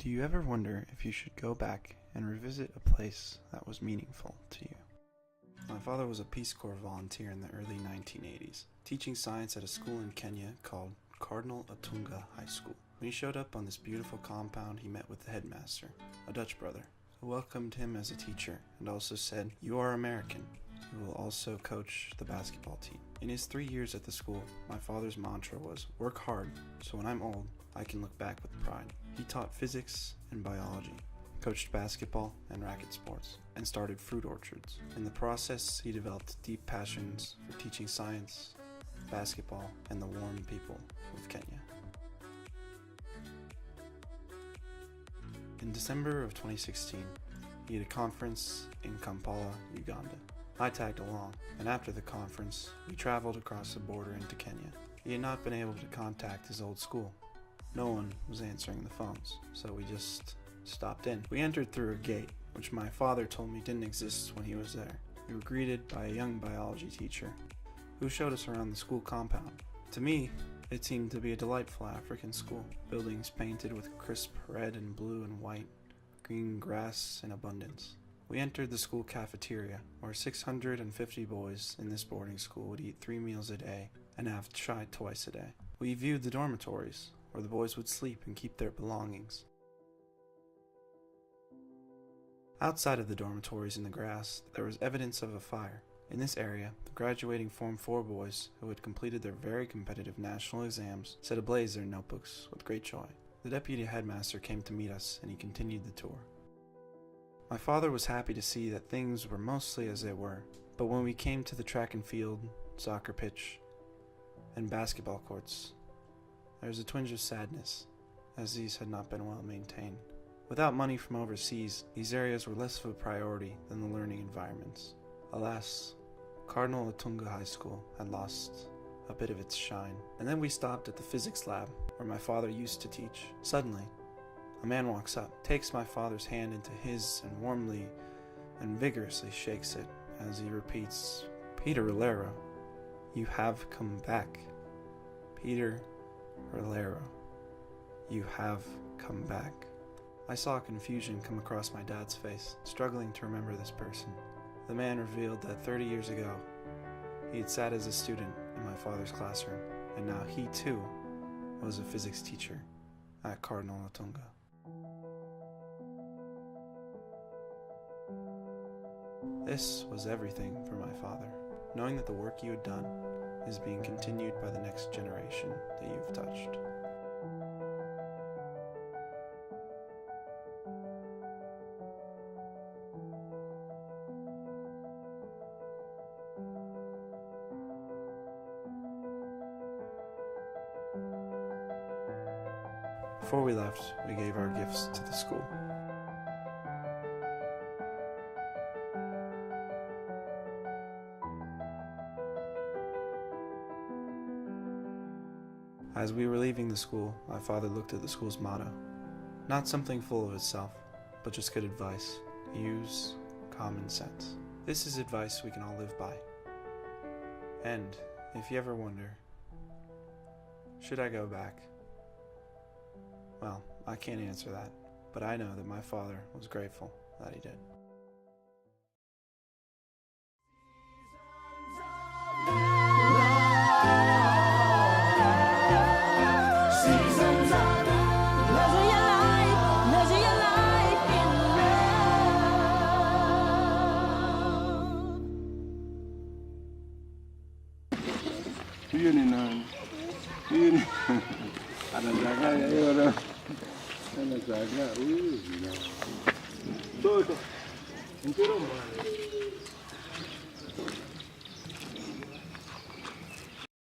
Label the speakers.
Speaker 1: Do you ever wonder if you should go back and revisit a place that was meaningful to you? My father was a Peace Corps volunteer in the early 1980s, teaching science at a school in Kenya called Cardinal Otunga High School. When he showed up on this beautiful compound, he met with the headmaster, a Dutch brother, who welcomed him as a teacher and also said, "You are American. You will also coach the basketball team." In his 3 years at the school, my father's mantra was, "Work hard, so when I'm old, I can look back with pride." He taught physics and biology, coached basketball and racket sports, and started fruit orchards. In the process, he developed deep passions for teaching science, basketball, and the warm people of Kenya. In December of 2016, he had a conference in Kampala, Uganda. I tagged along, and after the conference, we traveled across the border into Kenya. He had not been able to contact his old school. No one was answering the phones, so we just stopped in. We entered through a gate, which my father told me didn't exist when he was there. We were greeted by a young biology teacher, who showed us around the school compound. To me, it seemed to be a delightful African school. Buildings painted with crisp red and blue and white, green grass in abundance. We entered the school cafeteria, where 650 boys in this boarding school would eat 3 meals a day and have chai twice a day. We viewed the dormitories, where the boys would sleep and keep their belongings. Outside of the dormitories in the grass, there was evidence of a fire. In this area, the graduating Form 4 boys, who had completed their very competitive national exams, set ablaze their notebooks with great joy. The deputy headmaster came to meet us, and he continued the tour. My father was happy to see that things were mostly as they were, but when we came to the track and field, soccer pitch, and basketball courts, there was a twinge of sadness, as these had not been well maintained. Without money from overseas, these areas were less of a priority than the learning environments. Alas, Cardinal Otunga High School had lost a bit of its shine. And then we stopped at the physics lab, where my father used to teach. Suddenly, a man walks up, takes my father's hand into his, and warmly and vigorously shakes it as he repeats, "Peter Rillero, you have come back. Peter Rillero, you have come back." I saw confusion come across my dad's face, struggling to remember this person. The man revealed that 30 years ago, he had sat as a student in my father's classroom, and now he too was a physics teacher at Cardinal Otunga. This was everything for my father, knowing that the work you had done is being continued by the next generation that you've touched. Before we left, we gave our gifts to the school. As we were leaving the school, my father looked at the school's motto. Not something full of itself, but just good advice. Use common sense. This is advice we can all live by. And if you ever wonder, should I go back? Well, I can't answer that, but I know that my father was grateful that he did.
Speaker 2: Hiyo ni nani? Hiyo ni anazagaa hiyo na anazagaa huyu. Toto. Ntero mbaya.